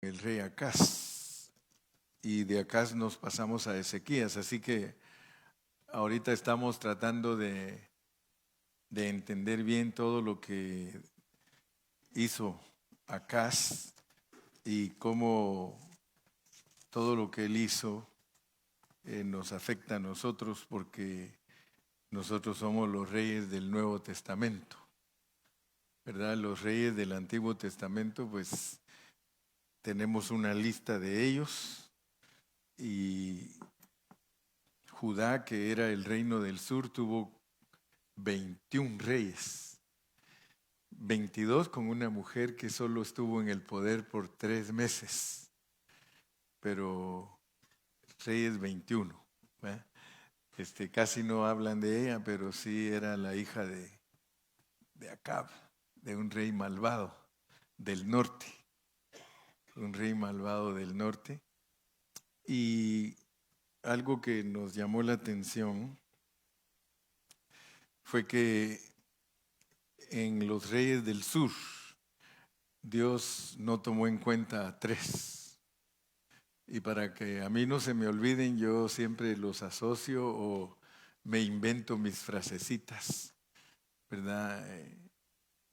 el rey Acaz, y de Acaz nos pasamos a Ezequías, así que ahorita estamos tratando de entender bien todo lo que hizo Acaz y cómo todo lo que él hizo nos afecta a nosotros, porque nosotros somos los reyes del Nuevo Testamento, ¿verdad? Los reyes del Antiguo Testamento, pues tenemos una lista de ellos, y Judá, que era el reino del sur, tuvo 21 reyes, 22 con una mujer que solo estuvo en el poder por 3 meses, pero reyes 21. ¿verdad? Casi no hablan de ella, pero sí era la hija de Acab, de un rey malvado del norte, un rey malvado del norte. Y algo que nos llamó la atención fue que en los reyes del sur, Dios no tomó en cuenta a 3. Y para que a mí no se me olviden, yo siempre los asocio o me invento mis frasecitas, ¿verdad?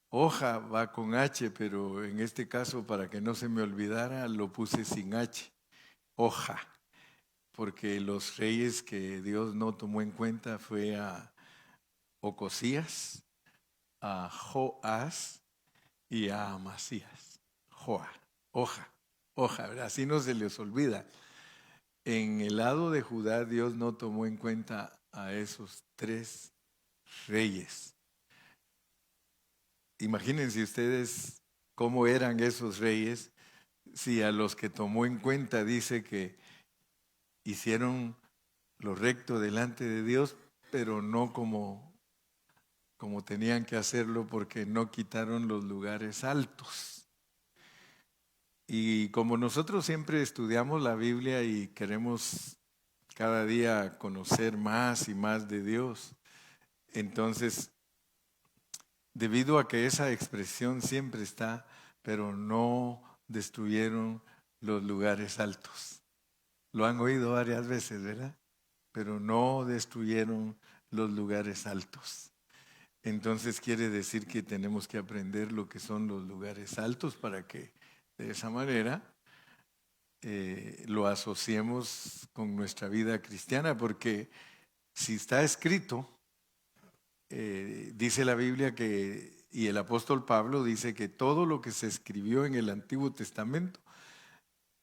Hoja va con H, pero en este caso, para que no se me olvidara, lo puse sin H, hoja, porque los reyes que Dios no tomó en cuenta fue a Ocosías, a Joás y a Amasías. Joa, hoja, hoja, ¿verdad? Así no se les olvida. En el lado de Judá, Dios no tomó en cuenta a esos 3 reyes. Imagínense ustedes cómo eran esos reyes, si a los que tomó en cuenta dice que hicieron lo recto delante de Dios, pero no como tenían que hacerlo, porque no quitaron los lugares altos. Y como nosotros siempre estudiamos la Biblia y queremos cada día conocer más y más de Dios, entonces, debido a que esa expresión siempre está, pero no destruyeron los lugares altos. Lo han oído varias veces, ¿verdad? Pero no destruyeron los lugares altos. Entonces quiere decir que tenemos que aprender lo que son los lugares altos, para que de esa manera lo asociemos con nuestra vida cristiana, porque si está escrito, dice la Biblia y el apóstol Pablo dice que todo lo que se escribió en el Antiguo Testamento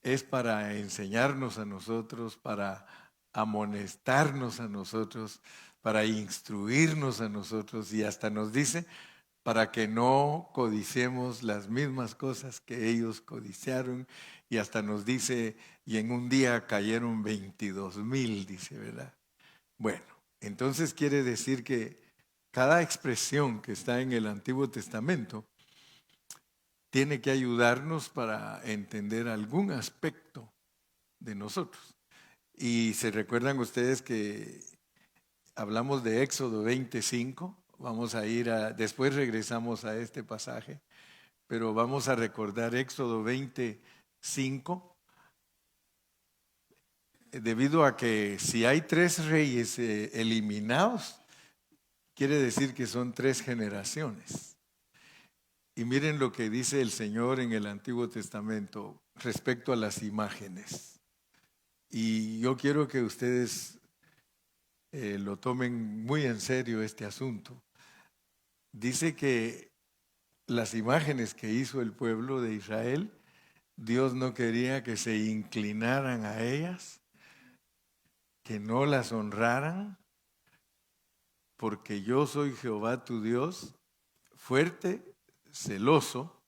es para enseñarnos a nosotros, para amonestarnos a nosotros, para instruirnos a nosotros, y hasta nos dice para que no codiciemos las mismas cosas que ellos codiciaron, y hasta nos dice, y en un día cayeron 22,000, dice, ¿verdad? Bueno, entonces quiere decir que cada expresión que está en el Antiguo Testamento tiene que ayudarnos para entender algún aspecto de nosotros. Y se recuerdan ustedes que hablamos de Éxodo 25, vamos a después regresamos a este pasaje, pero vamos a recordar Éxodo 25, debido a que si hay 3 reyes eliminados, quiere decir que son 3 generaciones. Y miren lo que dice el Señor en el Antiguo Testamento respecto a las imágenes. Y yo quiero que ustedes lo tomen muy en serio este asunto. Dice que las imágenes que hizo el pueblo de Israel, Dios no quería que se inclinaran a ellas, que no las honraran, porque yo soy Jehová tu Dios, fuerte, celoso,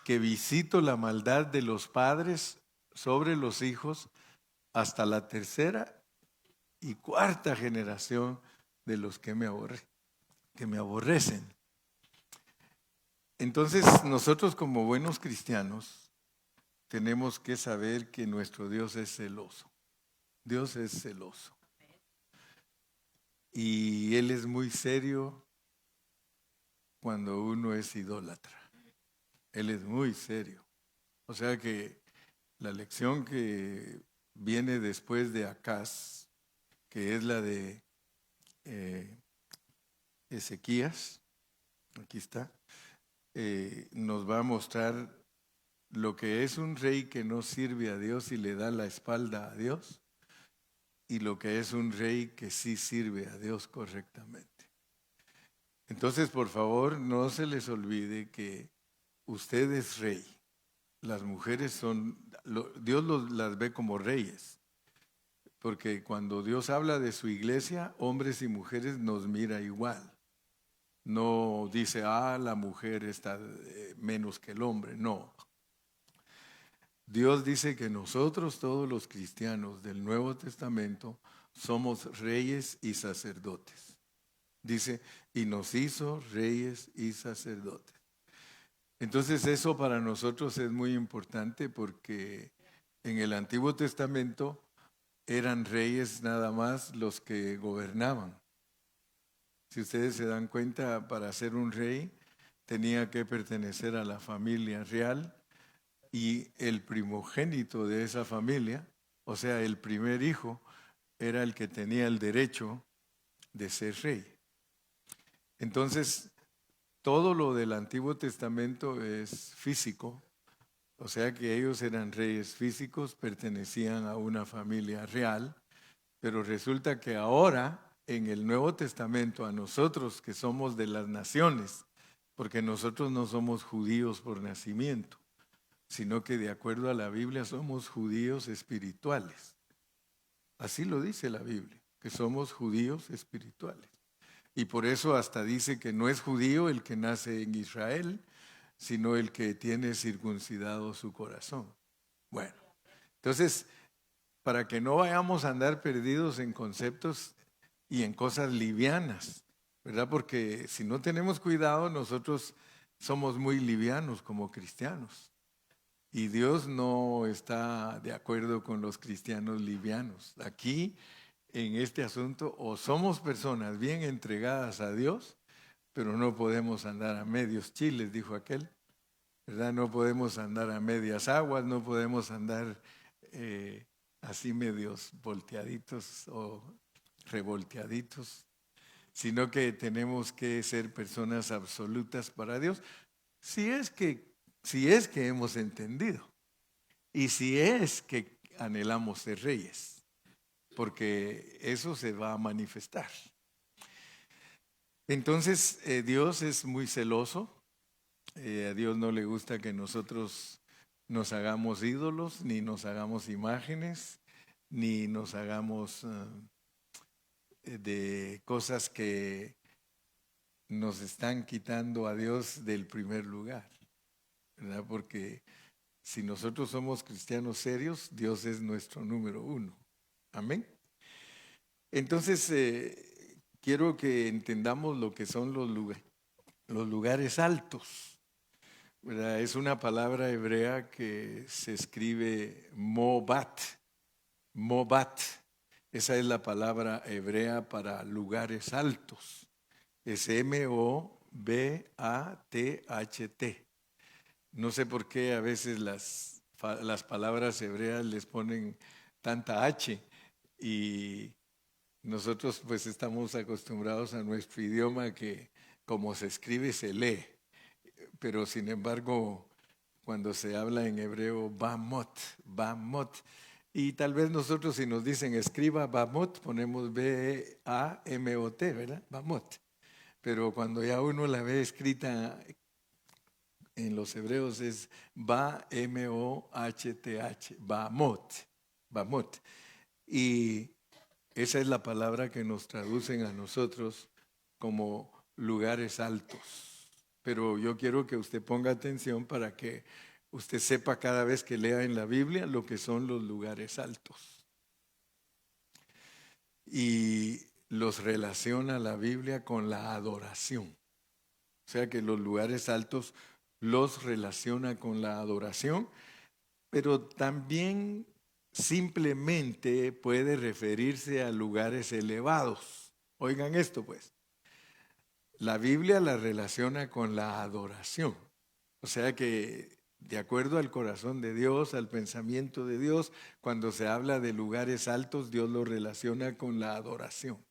que visito la maldad de los padres sobre los hijos hasta la 3ª y 4ª generación de los que me aborrecen. Entonces, nosotros como buenos cristianos tenemos que saber que nuestro Dios es celoso. Dios es celoso. Y Él es muy serio cuando uno es idólatra. Él es muy serio. O sea que la lección que viene después de Acaz, que es la de Ezequías, aquí está, nos va a mostrar lo que es un rey que no sirve a Dios y le da la espalda a Dios, y lo que es un rey que sí sirve a Dios correctamente. Entonces, por favor, no se les olvide que usted es rey. Las mujeres son, Dios las ve como reyes, porque cuando Dios habla de su iglesia, hombres y mujeres nos mira igual. No dice, la mujer está menos que el hombre, no. Dios dice que nosotros, todos los cristianos del Nuevo Testamento, somos reyes y sacerdotes. Dice, y nos hizo reyes y sacerdotes. Entonces eso para nosotros es muy importante porque en el Antiguo Testamento eran reyes nada más los que gobernaban. Si ustedes se dan cuenta, para ser un rey tenía que pertenecer a la familia real y el primogénito de esa familia, o sea, el primer hijo, era el que tenía el derecho de ser rey. Entonces, todo lo del Antiguo Testamento es físico, o sea que ellos eran reyes físicos, pertenecían a una familia real, pero resulta que ahora en el Nuevo Testamento a nosotros que somos de las naciones, porque nosotros no somos judíos por nacimiento, sino que de acuerdo a la Biblia somos judíos espirituales. Así lo dice la Biblia, que somos judíos espirituales. Y por eso hasta dice que no es judío el que nace en Israel, sino el que tiene circuncidado su corazón. Bueno, entonces, para que no vayamos a andar perdidos en conceptos y en cosas livianas, ¿verdad? Porque si no tenemos cuidado, nosotros somos muy livianos como cristianos. Y Dios no está de acuerdo con los cristianos livianos. Aquí, en este asunto, o somos personas bien entregadas a Dios, pero no podemos andar a medios chiles, dijo aquel, ¿verdad? No podemos andar a medias aguas, no podemos andar así medios volteaditos o revolteaditos, sino que tenemos que ser personas absolutas para Dios, si es que hemos entendido y si es que anhelamos ser reyes, porque eso se va a manifestar. Entonces, Dios es muy celoso. A Dios no le gusta que nosotros nos hagamos ídolos, ni nos hagamos imágenes, ni nos hagamos de cosas que nos están quitando a Dios del primer lugar, ¿verdad? Porque si nosotros somos cristianos serios, Dios es nuestro número uno. Amén. Entonces, quiero que entendamos lo que son los lugares altos, ¿verdad? Es una palabra hebrea que se escribe mobat. Mobat. Esa es la palabra hebrea para lugares altos. Es M-O-B-A-T-H-T. No sé por qué a veces las palabras hebreas les ponen tanta H y nosotros pues estamos acostumbrados a nuestro idioma que como se escribe se lee, pero sin embargo cuando se habla en hebreo Bamot, Bamot, y tal vez nosotros si nos dicen escriba Bamot ponemos B-A-M-O-T, ¿verdad? Bamot, pero cuando ya uno la ve escrita en los hebreos es B-M-O-H-T-H, Bamot, Bamot, y esa es la palabra que nos traducen a nosotros como lugares altos. Pero yo quiero que usted ponga atención para que usted sepa cada vez que lea en la Biblia lo que son los lugares altos. Y los relaciona la Biblia con la adoración. O sea que los lugares altos los relaciona con la adoración, pero también simplemente puede referirse a lugares elevados. Oigan esto pues. La Biblia la relaciona con la adoración. O sea que de acuerdo al corazón de Dios, al pensamiento de Dios. Cuando se habla de lugares altos, Dios lo relaciona con la adoración.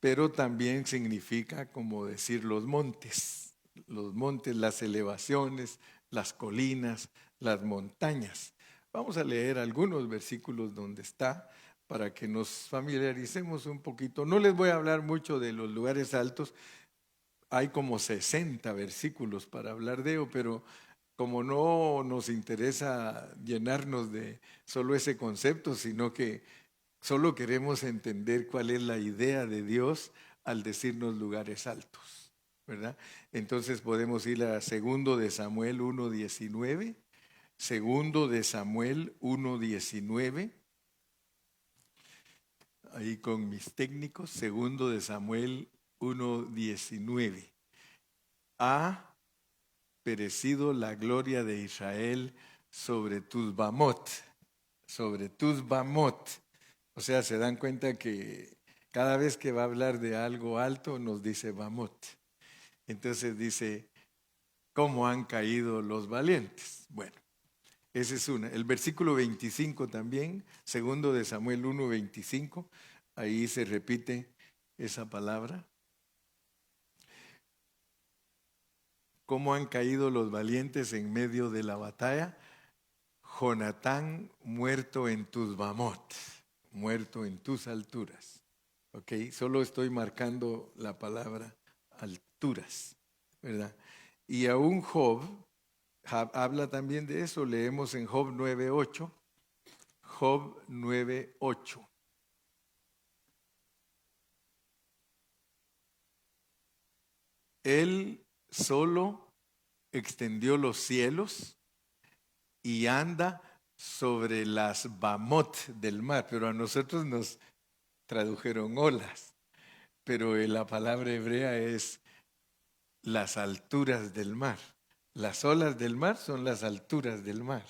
Pero también significa, como decir, los montes, las elevaciones, las colinas, las montañas. Vamos a leer algunos versículos donde está para que nos familiaricemos un poquito. No les voy a hablar mucho de los lugares altos, hay como 60 versículos para hablar de ello, pero como no nos interesa llenarnos de solo ese concepto, sino que solo queremos entender cuál es la idea de Dios al decirnos lugares altos, ¿verdad? Entonces podemos ir a 2 de Samuel 1:19, 2 de Samuel 1:19, ahí con mis técnicos, 2 de Samuel 1:19. Ha perecido la gloria de Israel sobre tus Bamot, sobre tus Bamot. O sea, se dan cuenta que cada vez que va a hablar de algo alto nos dice Bamot. Entonces dice, ¿cómo han caído los valientes? Bueno, esa es una. El versículo 25 también, 2 de Samuel 1:25, ahí se repite esa palabra. ¿Cómo han caído los valientes en medio de la batalla? Jonatán muerto en tus Bamot, muerto en tus alturas. Ok, solo estoy marcando la palabra alturas, ¿verdad? Y aún Job habla también de eso. Leemos en Job 9:8. Job 9:8. Él solo extendió los cielos y anda sobre las Bamot del mar, pero a nosotros nos tradujeron olas, pero la palabra hebrea es las alturas del mar. Las olas del mar son las alturas del mar,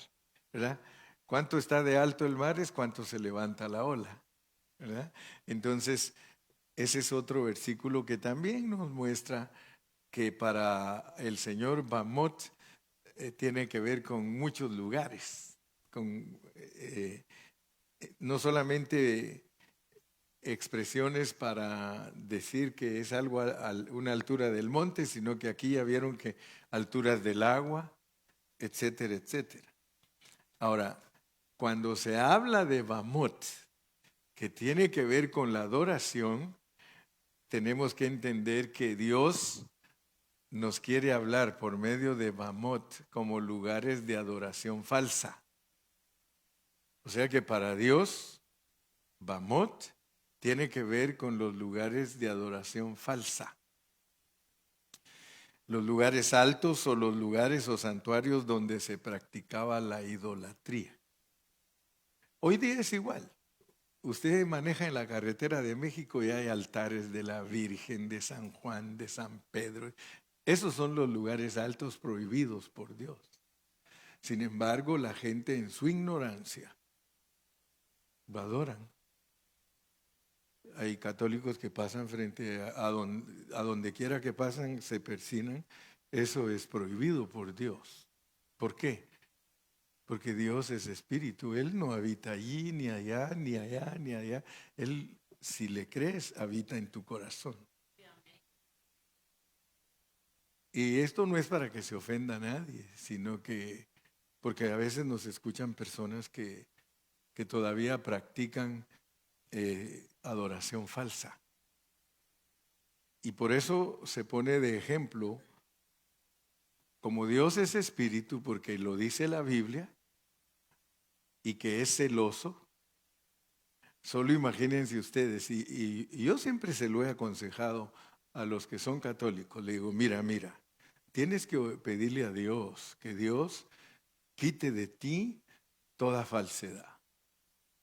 ¿verdad? Cuánto está de alto el mar es cuánto se levanta la ola, ¿verdad? Entonces, ese es otro versículo que también nos muestra que para el Señor Bamot tiene que ver con muchos lugares, con no solamente expresiones para decir que es algo a una altura del monte, sino que aquí ya vieron que alturas del agua, etcétera, etcétera. Ahora, cuando se habla de Bamot, que tiene que ver con la adoración, tenemos que entender que Dios nos quiere hablar por medio de Bamot como lugares de adoración falsa. O sea que para Dios, Bamot tiene que ver con los lugares de adoración falsa. Los lugares altos o los lugares o santuarios donde se practicaba la idolatría. Hoy día es igual. Usted maneja en la carretera de México y hay altares de la Virgen, de San Juan, de San Pedro. Esos son los lugares altos prohibidos por Dios. Sin embargo, la gente en su ignorancia lo adoran. Hay católicos que pasan frente a donde quiera que pasan, se persignan. Eso es prohibido por Dios. ¿Por qué? Porque Dios es espíritu. Él no habita allí, ni allá, ni allá, ni allá. Él, si le crees, habita en tu corazón. Y esto no es para que se ofenda a nadie, sino que, porque a veces nos escuchan personas que todavía practican adoración falsa. Y por eso se pone de ejemplo, como Dios es espíritu, porque lo dice la Biblia, y que es celoso. Solo imagínense ustedes, y yo siempre se lo he aconsejado a los que son católicos, le digo, mira, tienes que pedirle a Dios, que Dios quite de ti toda falsedad,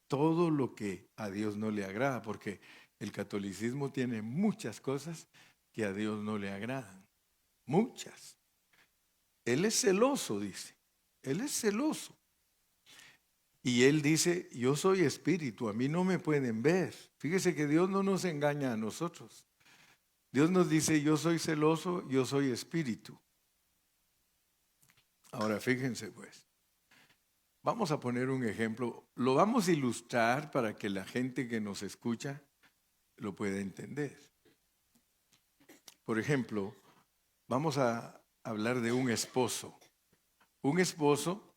todo lo que a Dios no le agrada, porque el catolicismo tiene muchas cosas que a Dios no le agradan, muchas. Él es celoso, dice, Él es celoso. Y Él dice, yo soy espíritu, a mí no me pueden ver. Fíjese que Dios no nos engaña a nosotros. Dios nos dice, yo soy celoso, yo soy espíritu. Ahora fíjense pues, vamos a poner un ejemplo, lo vamos a ilustrar para que la gente que nos escucha lo pueda entender. Por ejemplo, vamos a hablar de un esposo. Un esposo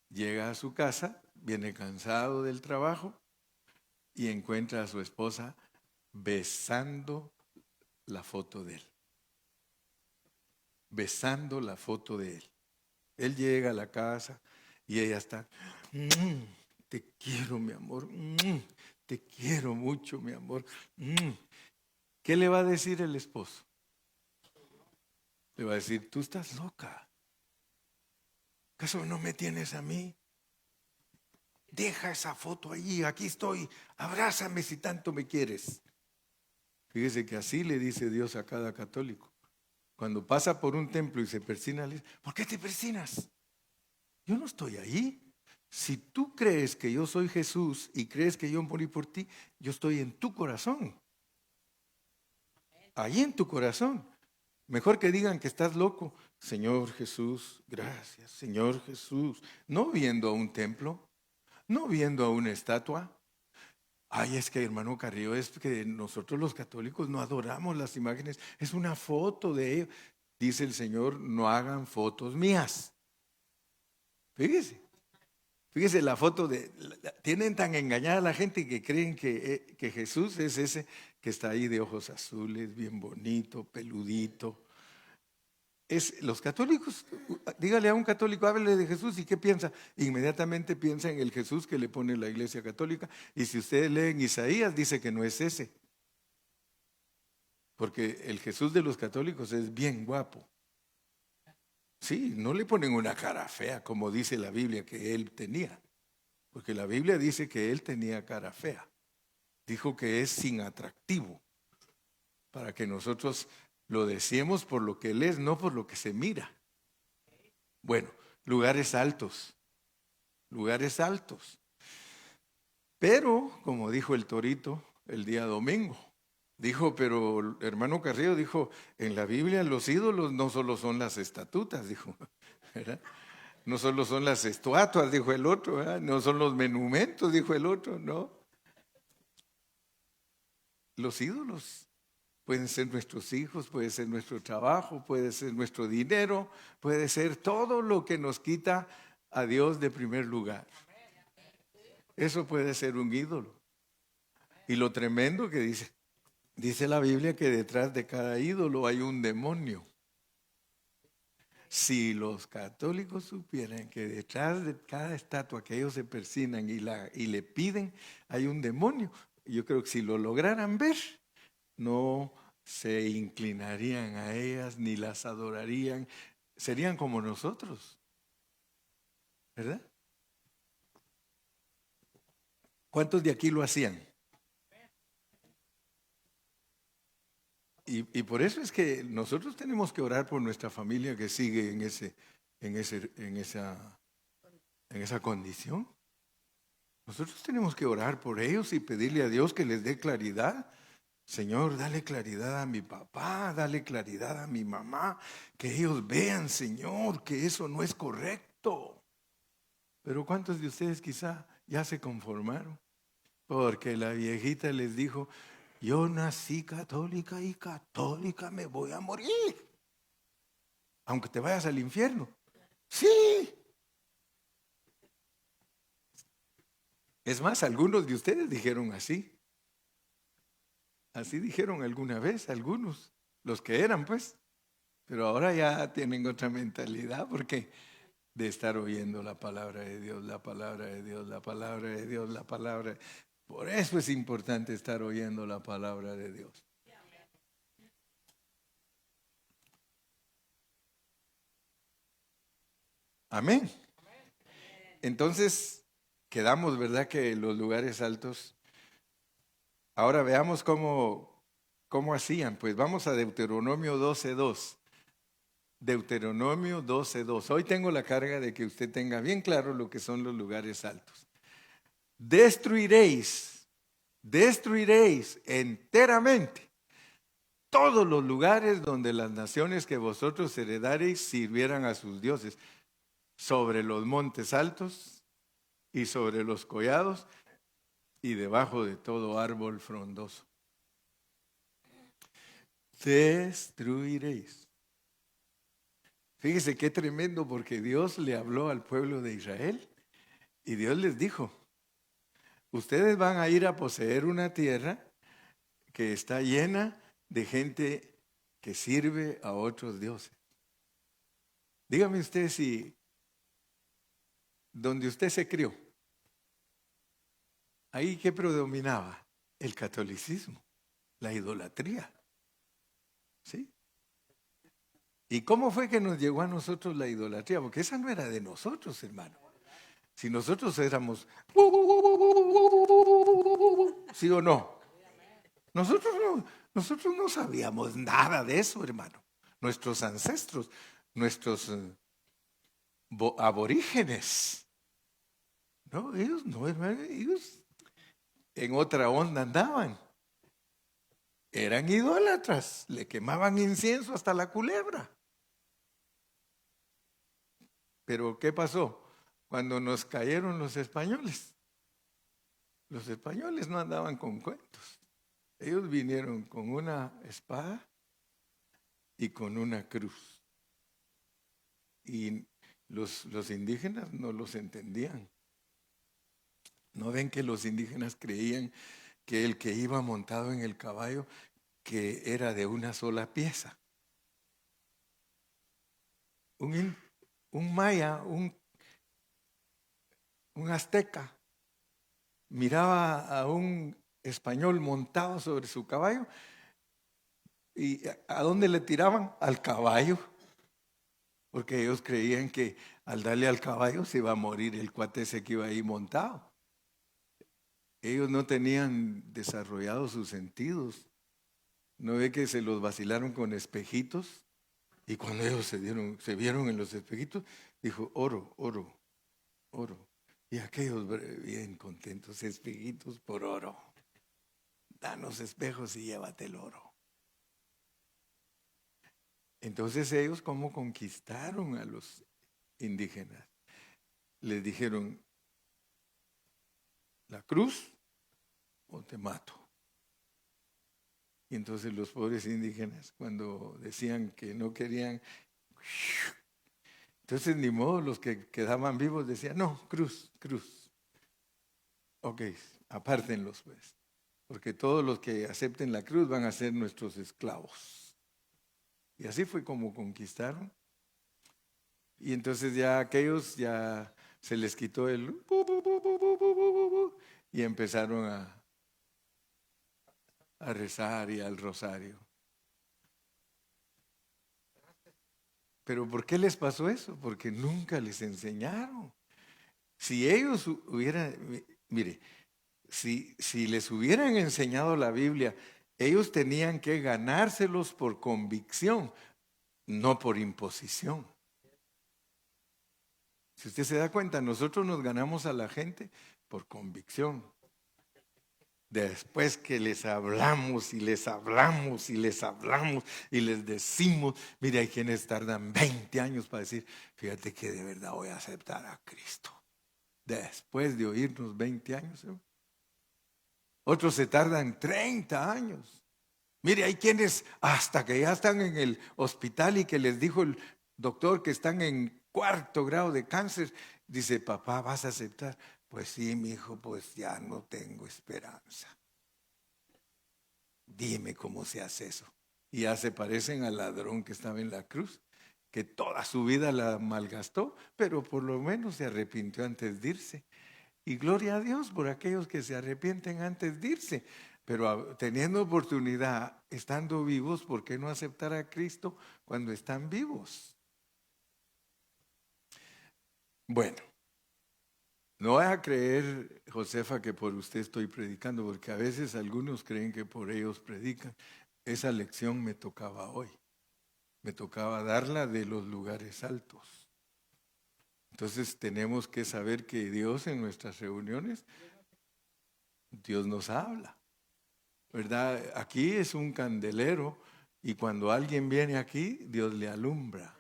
llega a su casa, viene cansado del trabajo y encuentra a su esposa besando la foto de él. Besando la foto de él. Él llega a la casa y ella está, te quiero, mi amor, te quiero mucho, mi amor. ¿Qué le va a decir el esposo? Le va a decir, tú estás loca. ¿Acaso no me tienes a mí? Deja esa foto allí, aquí estoy, abrázame si tanto me quieres. Fíjese que así le dice Dios a cada católico. Cuando pasa por un templo y se persina, le dice, ¿por qué te persinas? Yo no estoy ahí. Si tú crees que yo soy Jesús y crees que yo morí por ti, yo estoy en tu corazón. Ahí en tu corazón. Mejor que digan que estás loco. Señor Jesús, gracias. Señor Jesús. No viendo a un templo, no viendo a una estatua. Ay, es que hermano Carrillo, es que nosotros los católicos no adoramos las imágenes. Es una foto de ellos. Dice el Señor, no hagan fotos mías. Fíjese la foto tienen tan engañada a la gente que creen que Jesús es ese que está ahí de ojos azules, bien bonito, peludito. Los católicos, dígale a un católico, háblele de Jesús y ¿qué piensa? Inmediatamente piensa en el Jesús que le pone la Iglesia Católica. Y si ustedes leen Isaías, dice que no es ese. Porque el Jesús de los católicos es bien guapo. Sí, no le ponen una cara fea como dice la Biblia que él tenía. Porque la Biblia dice que él tenía cara fea. Dijo que es sin atractivo. Para que nosotros lo deseemos por lo que él es, no por lo que se mira. Bueno, lugares altos. Lugares altos. Pero, como dijo el Torito el día domingo, dijo, pero hermano Carrillo dijo, en la Biblia los ídolos no solo son las estatutas, dijo, ¿verdad? No solo son las estatuas, dijo el otro, ¿verdad? No son los monumentos, dijo el otro, no. Los ídolos pueden ser nuestros hijos, puede ser nuestro trabajo, puede ser nuestro dinero, puede ser todo lo que nos quita a Dios de primer lugar. Eso puede ser un ídolo. Y lo tremendo que dice la Biblia que detrás de cada ídolo hay un demonio. Si los católicos supieran que detrás de cada estatua que ellos se persignan y le piden, hay un demonio, yo creo que si lo lograran ver, no se inclinarían a ellas ni las adorarían, serían como nosotros, ¿verdad? ¿Cuántos de aquí lo hacían? Y por eso es que nosotros tenemos que orar por nuestra familia que sigue en esa condición. Nosotros tenemos que orar por ellos y pedirle a Dios que les dé claridad. Señor, dale claridad a mi papá, dale claridad a mi mamá, que ellos vean, Señor, que eso no es correcto. Pero ¿cuántos de ustedes quizá ya se conformaron? Porque la viejita les dijo, yo nací católica y católica me voy a morir. Aunque te vayas al infierno. Sí. Es más, algunos de ustedes dijeron así. Así dijeron alguna vez, algunos, los que eran pues. Pero ahora ya tienen otra mentalidad porque de estar oyendo la palabra de Dios, la palabra de Dios, la palabra de Dios, la palabra. Por eso es importante estar oyendo la palabra de Dios. Amén. Entonces, quedamos, ¿verdad? Que los lugares altos. Ahora veamos cómo hacían. Pues vamos a Deuteronomio 12:2. Deuteronomio 12:2. Hoy tengo la carga de que usted tenga bien claro lo que son los lugares altos. Destruiréis enteramente todos los lugares donde las naciones que vosotros heredareis sirvieran a sus dioses, sobre los montes altos y sobre los collados y debajo de todo árbol frondoso. Destruiréis. Fíjese qué tremendo, porque Dios le habló al pueblo de Israel y Dios les dijo: ustedes van a ir a poseer una tierra que está llena de gente que sirve a otros dioses. Dígame usted si donde usted se crió, ahí ¿qué predominaba? El catolicismo, la idolatría. ¿Sí? ¿Y cómo fue que nos llegó a nosotros la idolatría? Porque esa no era de nosotros, hermano. Si nosotros éramos, ¿sí o no? Nosotros no sabíamos nada de eso, hermano. Nuestros ancestros, nuestros aborígenes, no, ellos no, hermano, ellos en otra onda andaban. Eran idólatras, le quemaban incienso hasta la culebra. Pero ¿qué pasó? Cuando nos cayeron los españoles no andaban con cuentos. Ellos vinieron con una espada y con una cruz. Y los indígenas no los entendían. ¿No ven que los indígenas creían que el que iba montado en el caballo que era de una sola pieza? Un maya, un azteca, miraba a un español montado sobre su caballo y ¿a dónde le tiraban? Al caballo, porque ellos creían que al darle al caballo se iba a morir el cuate ese que iba ahí montado. Ellos no tenían desarrollados sus sentidos. ¿No ve que se los vacilaron con espejitos? Y cuando ellos se vieron en los espejitos, dijo: oro, oro, oro. Y aquellos bien contentos: espejitos por oro. Danos espejos y llévate el oro. Entonces ellos, ¿cómo conquistaron a los indígenas? Les dijeron: la cruz o te mato. Y entonces los pobres indígenas, cuando decían que no querían, entonces ni modo, los que quedaban vivos decían: no, cruz, cruz. Ok, apártenlos pues, porque todos los que acepten la cruz van a ser nuestros esclavos. Y así fue como conquistaron. Y entonces ya aquellos ya se les quitó el y empezaron a rezar y al rosario. ¿Pero por qué les pasó eso? Porque nunca les enseñaron. Si ellos hubieran, mire, si les hubieran enseñado la Biblia, ellos tenían que ganárselos por convicción, no por imposición. Si usted se da cuenta, nosotros nos ganamos a la gente por convicción. Después que les hablamos y les hablamos y les hablamos y les decimos, mire, hay quienes tardan 20 años para decir: fíjate que de verdad voy a aceptar a Cristo. Después de oírnos 20 años. Otros se tardan 30 años. Mire, hay quienes hasta que ya están en el hospital y que les dijo el doctor que están en 4º grado de cáncer, dice: papá, ¿vas a aceptar? Pues sí, mi hijo, pues ya no tengo esperanza. Dime cómo se hace eso. Y ya se parecen al ladrón que estaba en la cruz, que toda su vida la malgastó, pero por lo menos se arrepintió antes de irse. Y gloria a Dios por aquellos que se arrepienten antes de irse. Pero teniendo oportunidad, estando vivos, ¿por qué no aceptar a Cristo cuando están vivos? Bueno, no vaya a creer, Josefa, que por usted estoy predicando, porque a veces algunos creen que por ellos predican. Esa lección me tocaba hoy. Me tocaba darla de los lugares altos. Entonces tenemos que saber que Dios en nuestras reuniones, Dios nos habla, ¿verdad? Aquí es un candelero, Y cuando alguien viene aquí, Dios le alumbra.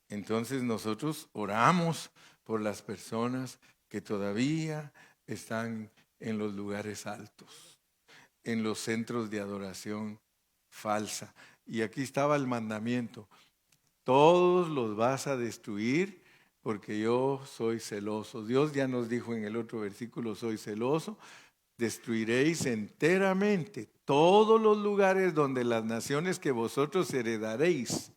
Entonces nosotros oramos por las personas que todavía están en los lugares altos, en los centros de adoración falsa. Y aquí estaba el mandamiento: todos los vas a destruir porque yo soy celoso. Dios ya nos dijo en el otro versículo: soy celoso. Destruiréis enteramente todos los lugares donde las naciones que vosotros heredaréis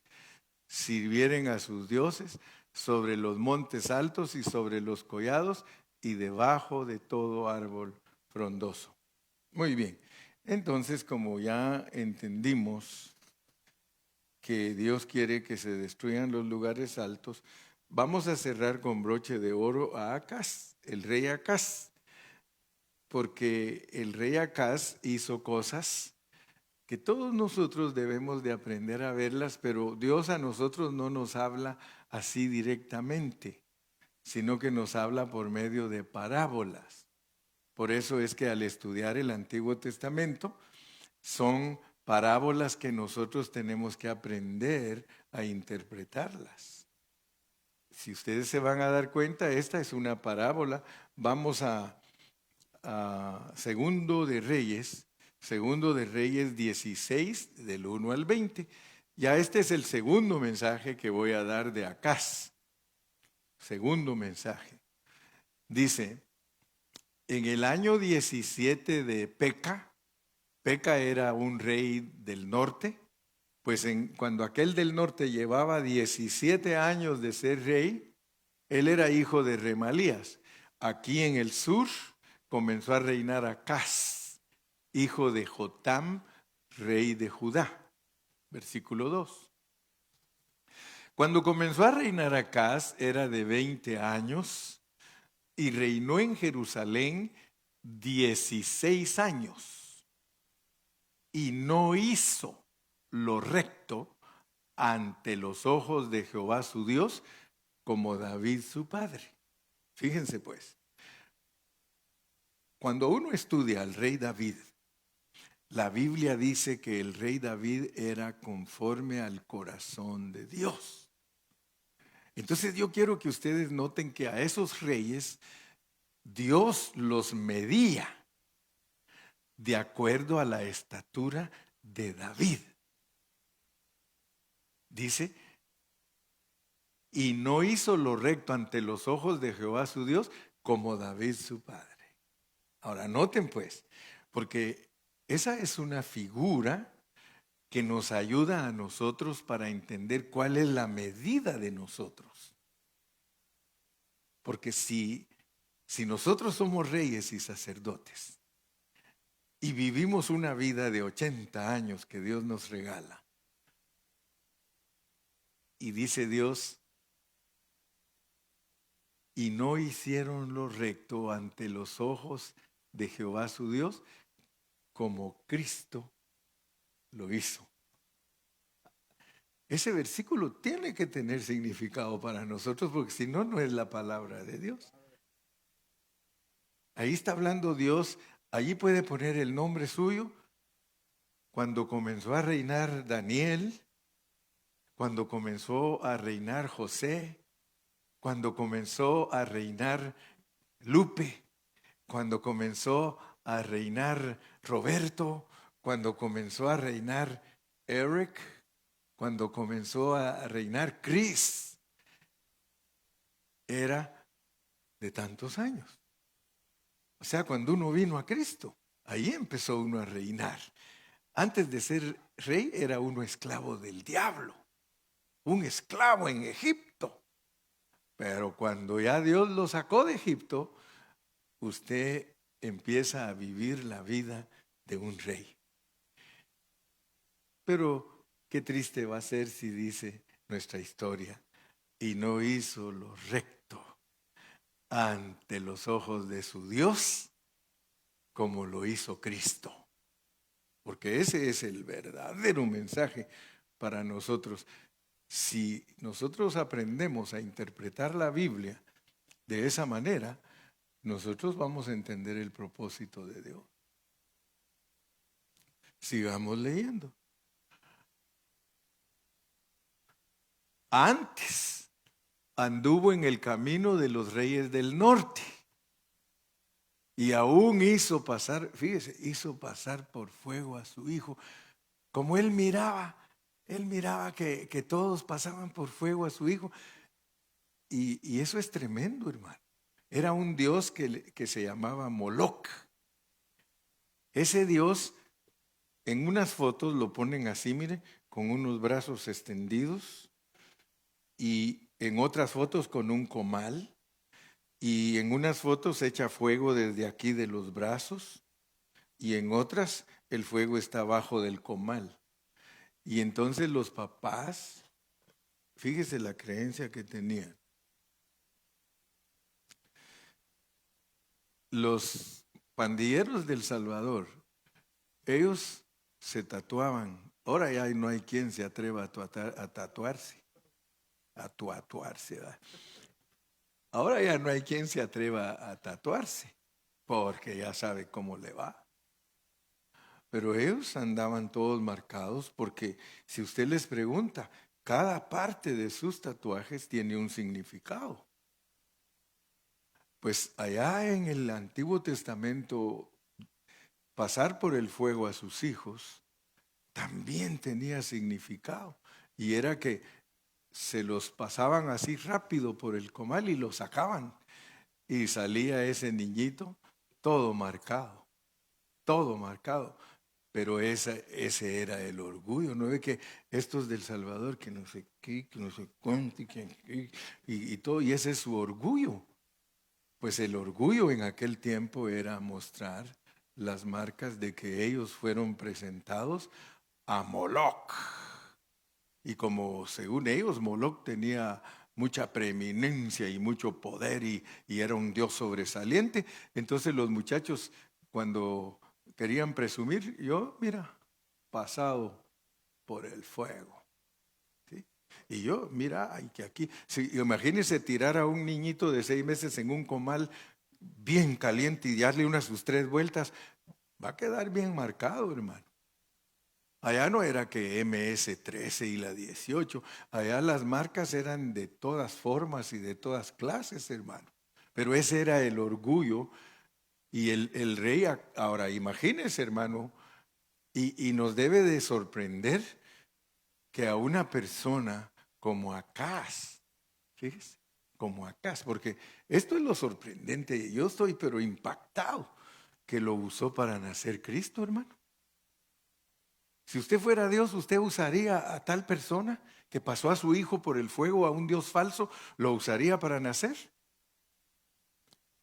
sirvieren a sus dioses, sobre los montes altos y sobre los collados y debajo de todo árbol frondoso. Muy bien. Entonces, como ya entendimos que Dios quiere que se destruyan los lugares altos, vamos a cerrar con broche de oro a Acaz, el rey Acaz, porque el rey Acaz hizo cosas que todos nosotros debemos de aprender a verlas, pero Dios a nosotros no nos habla así directamente, sino que nos habla por medio de parábolas. Por eso es que al estudiar el Antiguo Testamento, son parábolas que nosotros tenemos que aprender a interpretarlas. Si ustedes se van a dar cuenta, esta es una parábola. Vamos a Segundo de Reyes 16, del 1 al 20. Ya este es el segundo mensaje que voy a dar de Acaz. Segundo mensaje. Dice: en el año 17 de Peca era un rey del norte, pues cuando aquel del norte llevaba 17 años de ser rey, él era hijo de Remalías. Aquí en el sur comenzó a reinar Acaz, hijo de Jotam, rey de Judá. Versículo 2. Cuando comenzó a reinar Acaz era de 20 años y reinó en Jerusalén 16 años y no hizo lo recto ante los ojos de Jehová su Dios, como David su padre. Fíjense pues, cuando uno estudia al rey David, la Biblia dice que el rey David era conforme al corazón de Dios. Entonces yo quiero que ustedes noten que a esos reyes Dios los medía de acuerdo a la estatura de David. Dice: y no hizo lo recto ante los ojos de Jehová su Dios, como David su padre. Ahora noten pues, porque esa es una figura que nos ayuda a nosotros para entender cuál es la medida de nosotros. Porque si nosotros somos reyes y sacerdotes y vivimos una vida de 80 años que Dios nos regala, y dice Dios: y no hicieron lo recto ante los ojos de Jehová su Dios, como Cristo lo hizo. Ese versículo tiene que tener significado para nosotros, porque si no, no es la palabra de Dios. Ahí está hablando Dios, allí puede poner el nombre suyo. Cuando comenzó a reinar Daniel, cuando comenzó a reinar José, cuando comenzó a reinar Lupe, cuando comenzó a reinar Roberto, cuando comenzó a reinar Eric, cuando comenzó a reinar Chris, era de tantos años. O sea, cuando uno vino a Cristo, ahí empezó uno a reinar. Antes de ser rey era uno esclavo del diablo, un esclavo en Egipto. Pero cuando ya Dios lo sacó de Egipto, usted empieza a vivir la vida de un rey. Pero qué triste va a ser si dice nuestra historia: y no hizo lo recto ante los ojos de su Dios, como lo hizo Cristo. Porque ese es el verdadero mensaje para nosotros. Si nosotros aprendemos a interpretar la Biblia de esa manera, nosotros vamos a entender el propósito de Dios. Sigamos leyendo. Antes anduvo en el camino de los reyes del norte y aún hizo pasar, fíjese, hizo pasar por fuego a su hijo. Como él miraba que todos pasaban por fuego a su hijo. Y eso es tremendo, hermano. Era un dios que se llamaba Moloc. Ese dios, en unas fotos lo ponen así, mire, con unos brazos extendidos, y en otras fotos con un comal, y en unas fotos echa fuego desde aquí de los brazos, y en otras el fuego está abajo del comal. Y entonces los papás, fíjese la creencia que tenían. Los pandilleros del Salvador, ellos se tatuaban. Ahora ya no hay quien se atreva a tatuarse. ¿Verdad? Ahora ya no hay quien se atreva a tatuarse, porque ya sabe cómo le va. Pero ellos andaban todos marcados porque si usted les pregunta, cada parte de sus tatuajes tiene un significado. Pues allá en el Antiguo Testamento, pasar por el fuego a sus hijos también tenía significado. Y era que se los pasaban así rápido por el comal y lo sacaban. Y salía ese niñito todo marcado, todo marcado. Pero ese era el orgullo. ¿No ve que estos del Salvador, que no sé qué, que no sé cuánto, y todo, y ese es su orgullo? Pues el orgullo en aquel tiempo era mostrar las marcas de que ellos fueron presentados a Moloc. Y como según ellos, Moloc tenía mucha preeminencia y mucho poder y era un dios sobresaliente, entonces los muchachos cuando querían presumir, yo, mira, pasado por el fuego. ¿Sí? Y yo, mira, ay, que aquí, si, imagínense tirar a un niñito de 6 meses en un comal bien caliente y darle unas sus 3 vueltas, va a quedar bien marcado, hermano. Allá no era que MS-13 y la 18, allá las marcas eran de todas formas y de todas clases, hermano. Pero ese era el orgullo y el rey, ahora imagínese, hermano, y nos debe de sorprender que a una persona como Acaz, fíjese, como Acaz, porque esto es lo sorprendente, yo estoy pero impactado que lo usó para nacer Cristo, hermano. Si usted fuera Dios, ¿usted usaría a tal persona que pasó a su hijo por el fuego a un Dios falso? ¿Lo usaría para nacer?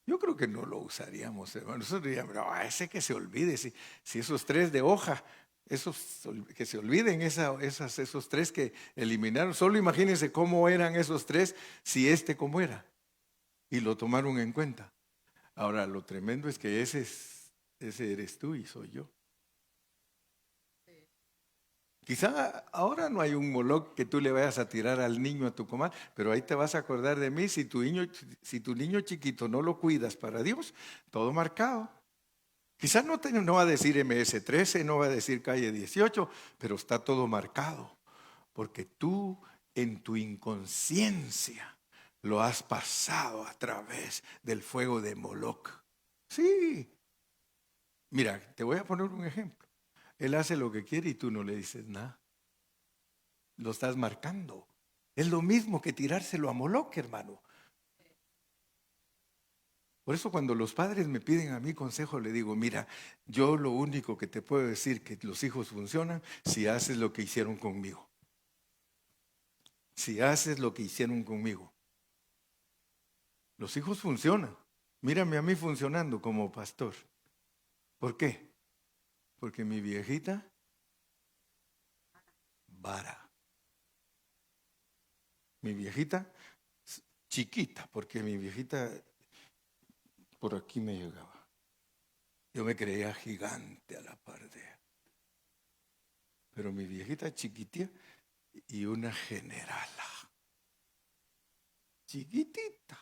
Yo creo que no lo usaríamos, hermano. Nosotros diríamos, no, ese que se olvide, si esos 3 de hoja, que se olviden esos 3 que eliminaron. Solo imagínense cómo eran esos 3 si cómo era. Y lo tomaron en cuenta. Ahora, lo tremendo es que ese eres tú y soy yo. Quizá ahora no hay un Moloc que tú le vayas a tirar al niño a tu comal, pero ahí te vas a acordar de mí si tu niño chiquito no lo cuidas para Dios, todo marcado. Quizás no va a decir MS-13, no va a decir calle 18, pero está todo marcado, porque tú en tu inconsciencia lo has pasado a través del fuego de Moloc. Sí, mira, te voy a poner un ejemplo. Él hace lo que quiere y tú no le dices nada. Lo estás marcando. Es lo mismo que tirárselo a Moloc, hermano. Por eso cuando los padres me piden a mí consejo, le digo, mira, yo lo único que te puedo decir que los hijos funcionan si haces lo que hicieron conmigo. Si haces lo que hicieron conmigo. Los hijos funcionan. Mírame a mí funcionando como pastor. ¿Por qué? Porque mi viejita vara. Mi viejita chiquita, porque mi viejita por aquí me llegaba. Yo me creía gigante a la par de ella. Pero mi viejita chiquitita y una generala. Chiquitita.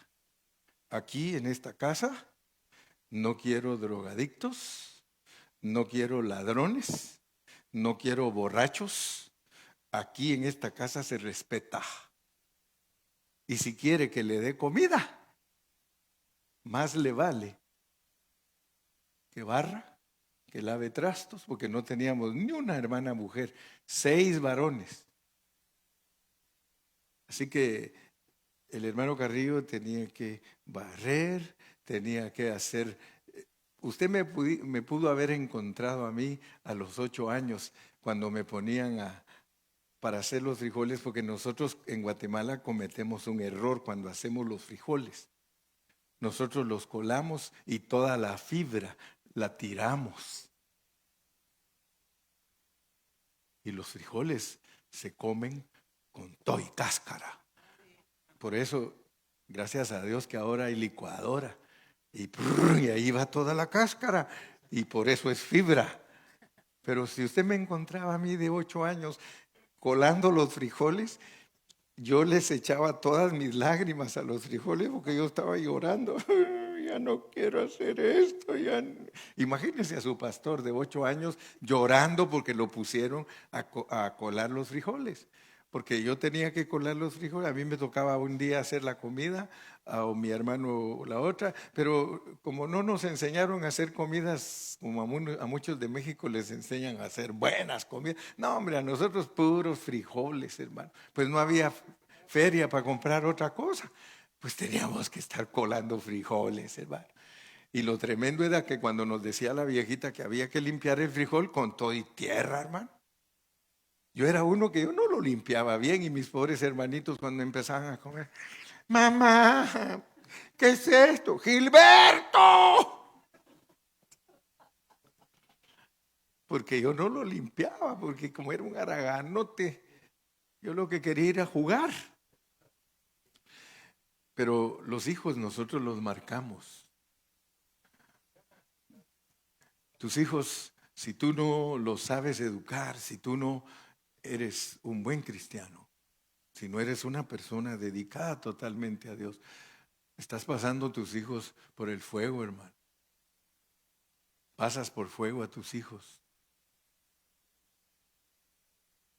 Aquí en esta casa no quiero drogadictos, no quiero ladrones, no quiero borrachos, aquí en esta casa se respeta. Y si quiere que le dé comida, más le vale que barra, que lave trastos, porque no teníamos ni una hermana mujer, 6 varones. Así que el hermano Carrillo tenía que barrer, tenía que hacer. Usted me pudo haber encontrado a mí a los 8 años cuando me ponían para hacer los frijoles, porque nosotros en Guatemala cometemos un error cuando hacemos los frijoles. Nosotros los colamos y toda la fibra la tiramos. Y los frijoles se comen con todo y cáscara. Por eso, gracias a Dios que ahora hay licuadora. Y ahí va toda la cáscara. Y por eso es fibra. Pero si usted me encontraba a mí de 8 años colando los frijoles, yo les echaba todas mis lágrimas a los frijoles porque yo estaba llorando. Ya no quiero hacer esto. Imagínense a su pastor de 8 años llorando porque lo pusieron a colar los frijoles. Porque yo tenía que colar los frijoles. A mí me tocaba un día hacer la comida, o mi hermano la otra. Pero como no nos enseñaron a hacer comidas, como a muchos de México les enseñan a hacer buenas comidas. No, hombre, a nosotros puros frijoles, hermano. Pues no había feria para comprar otra cosa. Pues teníamos que estar colando frijoles, hermano. Y lo tremendo era que cuando nos decía la viejita que había que limpiar el frijol con todo y tierra, hermano. Yo era uno que yo no lo limpiaba bien y mis pobres hermanitos cuando empezaban a comer, mamá, ¿qué es esto? ¡Gilberto! Porque yo no lo limpiaba, porque como era un haraganote, yo lo que quería era jugar. Pero los hijos nosotros los marcamos. Tus hijos, si tú no los sabes educar, si tú no eres un buen cristiano, si no eres una persona dedicada totalmente a Dios, estás pasando tus hijos por el fuego, hermano. Pasas por fuego a tus hijos.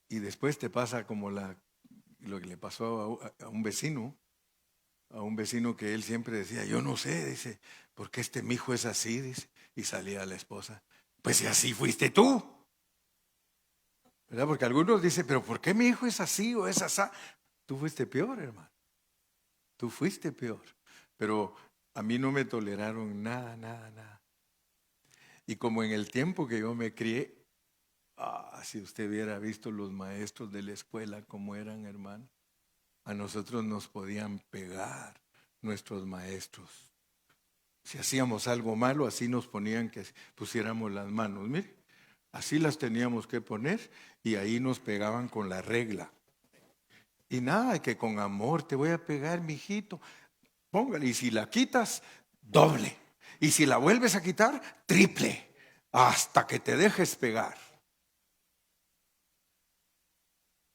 Y después te pasa como lo que le pasó a un vecino que él siempre decía, yo no sé, dice, ¿por qué mi hijo es así? Dice, y salía la esposa, pues si así fuiste tú. ¿Verdad? Porque algunos dicen, pero ¿por qué mi hijo es así o es asá? Tú fuiste peor, hermano. Tú fuiste peor. Pero a mí no me toleraron nada, nada, nada. Y como en el tiempo que yo me crié, si usted hubiera visto los maestros de la escuela como eran, hermano, a nosotros nos podían pegar nuestros maestros. Si hacíamos algo malo, así nos ponían que pusiéramos las manos. Mire, así las teníamos que poner y ahí nos pegaban con la regla. Y nada, que con amor te voy a pegar, mijito. Póngale, y si la quitas, doble. Y si la vuelves a quitar, triple. Hasta que te dejes pegar.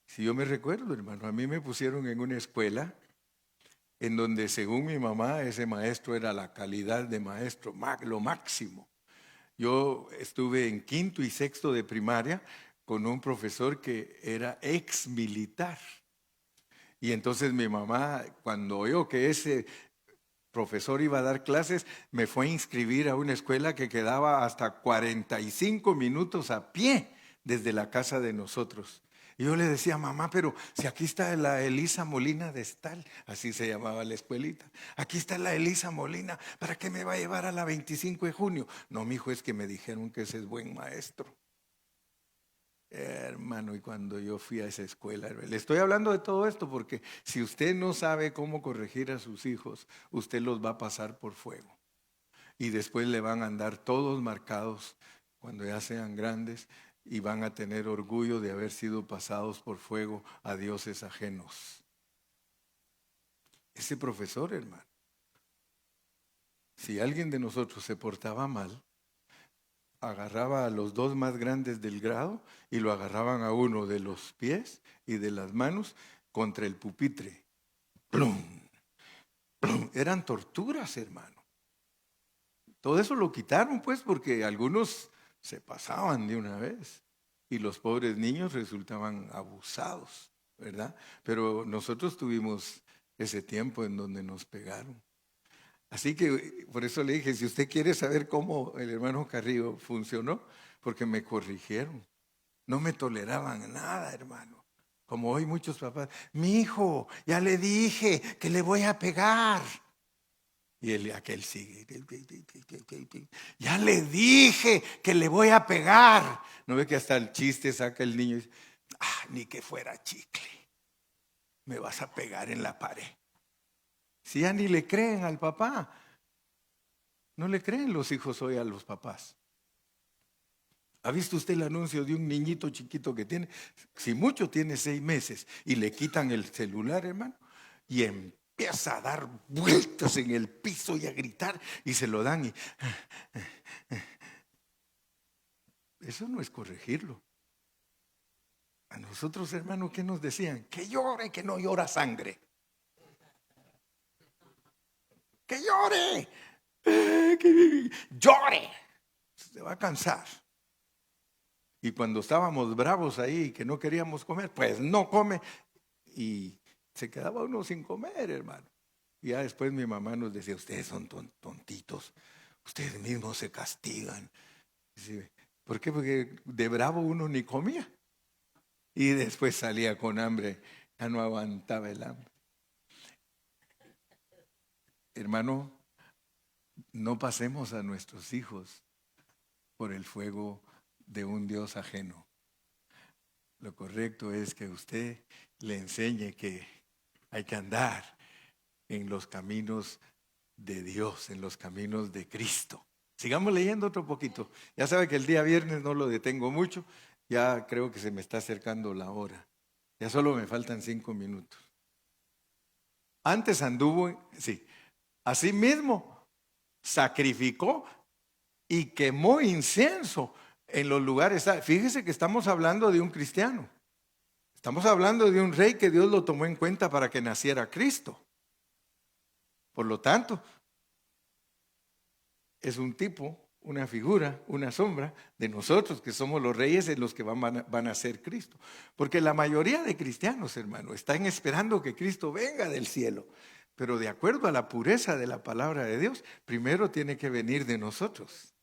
Si yo me recuerdo, hermano, a mí me pusieron en una escuela en donde según mi mamá ese maestro era la calidad de maestro, lo máximo. Yo estuve en 5º y 6º de primaria con un profesor que era ex militar. Y entonces mi mamá, cuando oyó que ese profesor iba a dar clases, me fue a inscribir a una escuela que quedaba hasta 45 minutos a pie desde la casa de nosotros. Y yo le decía, mamá, pero si aquí está la Elisa Molina de Estal, así se llamaba la escuelita. Aquí está la Elisa Molina, ¿para qué me va a llevar a la 25 de junio? No, mijo, es que me dijeron que ese es buen maestro. Hermano, y cuando yo fui a esa escuela, le estoy hablando de todo esto porque si usted no sabe cómo corregir a sus hijos, usted los va a pasar por fuego. Y después le van a andar todos marcados cuando ya sean grandes y van a tener orgullo de haber sido pasados por fuego a dioses ajenos. Ese profesor, hermano, si alguien de nosotros se portaba mal, agarraba a los 2 más grandes del grado y lo agarraban a uno de los pies y de las manos contra el pupitre. ¡Plum! ¡Plum! Eran torturas, hermano. Todo eso lo quitaron, pues, porque algunos se pasaban de una vez. y los pobres niños resultaban abusados, ¿verdad? Pero nosotros tuvimos ese tiempo en donde nos pegaron. Así que por eso le dije, si usted quiere saber cómo el hermano Carrillo funcionó, porque me corrigieron. No me toleraban nada, hermano. Como hoy muchos papás, mi hijo, ya le dije que le voy a pegar. Y aquel sigue. Ya le dije que le voy a pegar. ¿No ve que hasta el chiste saca el niño y dice, ni que fuera chicle, me vas a pegar en la pared? Si ya ni le creen al papá. No le creen los hijos hoy a los papás. ¿Ha visto usted el anuncio de un niñito chiquito que tiene, si mucho tiene 6 meses, y le quitan el celular, hermano, y empieza a dar vueltas en el piso y a gritar, y se lo dan y... Eso no es corregirlo. A nosotros, hermano, ¿qué nos decían? Que llore, que no llora sangre. Que llore, que llore, se va a cansar. Y cuando estábamos bravos ahí, que no queríamos comer, pues no come. Y se quedaba uno sin comer, hermano. Y ya después mi mamá nos decía, ustedes son tontitos, ustedes mismos se castigan. Sí. ¿Por qué? Porque de bravo uno ni comía. Y después salía con hambre, ya no aguantaba el hambre. Hermano, no pasemos a nuestros hijos por el fuego de un Dios ajeno. Lo correcto es que usted le enseñe que hay que andar en los caminos de Dios, en los caminos de Cristo. Sigamos leyendo otro poquito. Ya sabe que el día viernes no lo detengo mucho. Ya creo que se me está acercando la hora. Ya solo me faltan 5 minutos. Antes anduvo, sí, asimismo sacrificó y quemó incienso en los lugares. Fíjese que estamos hablando de un cristiano. Estamos hablando de un rey que Dios lo tomó en cuenta para que naciera Cristo. Por lo tanto, es un tipo, una figura, una sombra de nosotros que somos los reyes en los que van a ser Cristo. Porque la mayoría de cristianos, hermano, están esperando que Cristo venga del cielo. Pero de acuerdo a la pureza de la palabra de Dios, primero tiene que venir de nosotros.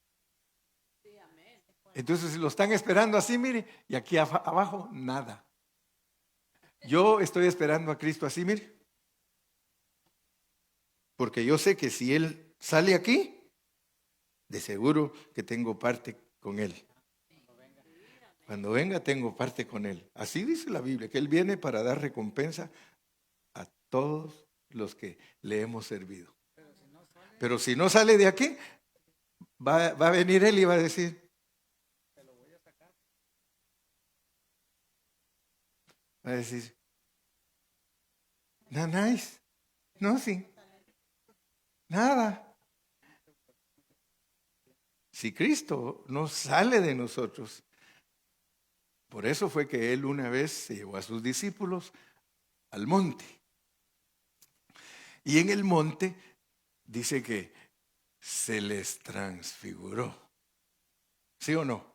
Entonces, si lo están esperando así, mire, y aquí abajo, nada. Yo estoy esperando a Cristo así, mire. Porque yo sé que si Él sale aquí, de seguro que tengo parte con Él. Cuando venga, tengo parte con Él. Así dice la Biblia, que Él viene para dar recompensa a todos los que le hemos servido. Pero si no sale de aquí, va a venir Él y va a decir, va a decir, no, nice, no, sí, nada. Si Cristo no sale de nosotros, por eso fue que Él una vez se llevó a sus discípulos al monte. Y en el monte dice que se les transfiguró. ¿Sí o no?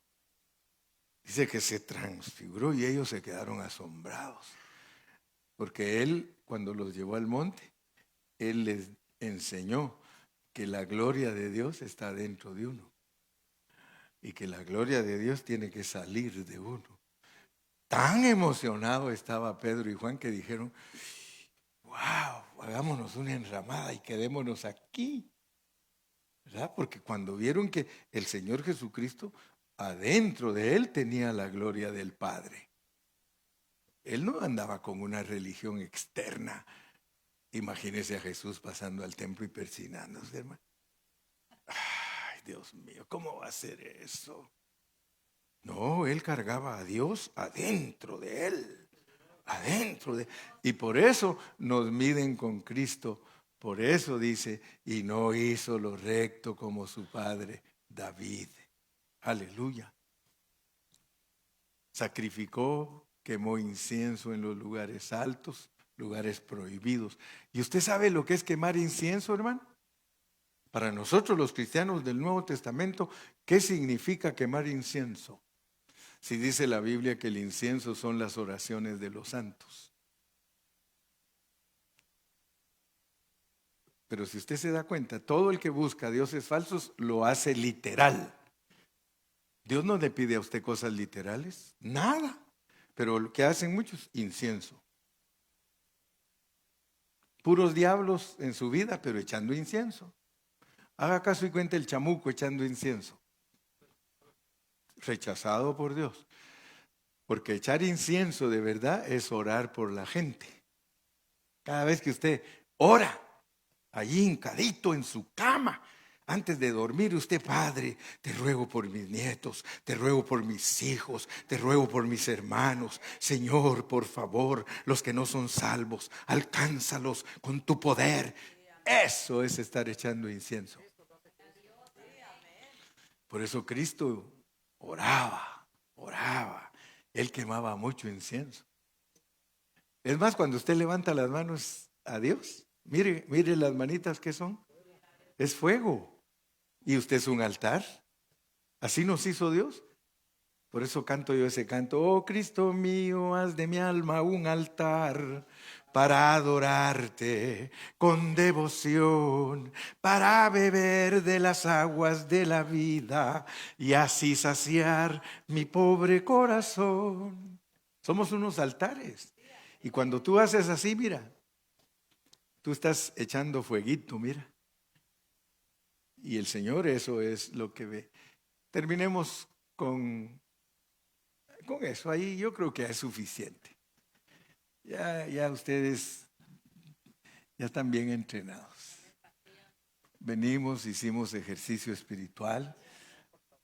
Dice que se transfiguró y ellos se quedaron asombrados. Porque Él, cuando los llevó al monte, Él les enseñó que la gloria de Dios está dentro de uno. Y que la gloria de Dios tiene que salir de uno. Tan emocionado estaba Pedro y Juan que dijeron, wow, hagámonos una enramada y quedémonos aquí. ¿Verdad? Porque cuando vieron que el Señor Jesucristo adentro de Él tenía la gloria del Padre. Él no andaba con una religión externa. Imagínese a Jesús pasando al templo y persinándose, hermano. Ay, Dios mío, ¿cómo va a ser eso? No, Él cargaba a Dios adentro de Él. Adentro de... Y por eso nos miden con Cristo. Por eso dice, y no hizo lo recto como su padre David. Aleluya. Sacrificó, quemó incienso en los lugares altos, lugares prohibidos. ¿Y usted sabe lo que es quemar incienso, hermano? Para nosotros los cristianos del Nuevo Testamento, ¿qué significa quemar incienso? Si dice la Biblia que el incienso son las oraciones de los santos. Pero si usted se da cuenta, todo el que busca dioses falsos lo hace literal. Dios no le pide a usted cosas literales, nada. Pero lo que hacen muchos, incienso. Puros diablos en su vida, pero echando incienso. Haga caso y cuente el chamuco echando incienso. Rechazado por Dios. Porque echar incienso de verdad es orar por la gente. Cada vez que usted ora, allí hincadito en su cama, antes de dormir, usted, Padre, te ruego por mis nietos, te ruego por mis hijos, te ruego por mis hermanos. Señor, por favor, los que no son salvos, alcánzalos con tu poder. Eso es estar echando incienso. Por eso Cristo oraba. Él quemaba mucho incienso. Es más, cuando usted levanta las manos a Dios, mire las manitas que son. Es fuego. Y usted es un altar. Así nos hizo Dios. Por eso canto yo ese canto. Oh Cristo mío, haz de mi alma un altar para adorarte con devoción, para beber de las aguas de la vida y así saciar mi pobre corazón. Somos unos altares. Y cuando tú haces así, mira, tú estás echando fueguito, mira. Y el Señor eso es lo que ve. Terminemos con eso. Ahí yo creo que es suficiente. Ya ustedes ya están bien entrenados. Venimos, hicimos ejercicio espiritual.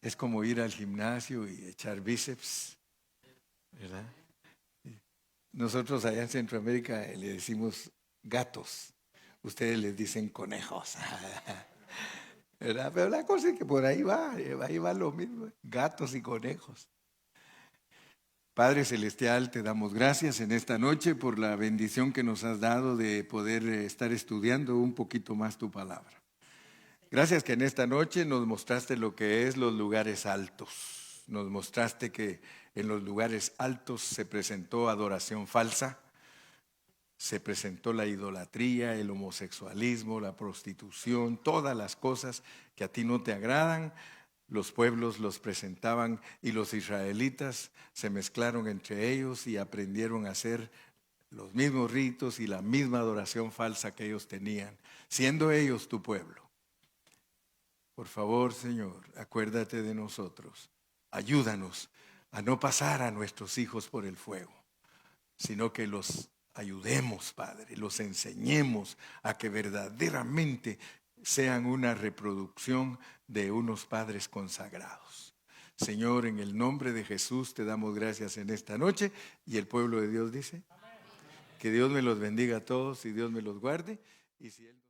Es como ir al gimnasio y echar bíceps, ¿verdad? Nosotros allá en Centroamérica le decimos gatos. Ustedes les dicen conejos. ¿Verdad? Pero la cosa es que por ahí va lo mismo, gatos y conejos. Padre Celestial, te damos gracias en esta noche por la bendición que nos has dado de poder estar estudiando un poquito más tu palabra. Gracias que en esta noche nos mostraste lo que es los lugares altos. Nos mostraste que en los lugares altos se presentó adoración falsa. Se presentó la idolatría, el homosexualismo, la prostitución, todas las cosas que a ti no te agradan. Los pueblos los presentaban y los israelitas se mezclaron entre ellos y aprendieron a hacer los mismos ritos y la misma adoración falsa que ellos tenían, siendo ellos tu pueblo. Por favor, Señor, acuérdate de nosotros. Ayúdanos a no pasar a nuestros hijos por el fuego, sino que los ayudemos, Padre, los enseñemos a que verdaderamente sean una reproducción de unos padres consagrados. Señor, en el nombre de Jesús te damos gracias en esta noche y el pueblo de Dios dice, que Dios me los bendiga a todos y Dios me los guarde. Y si Él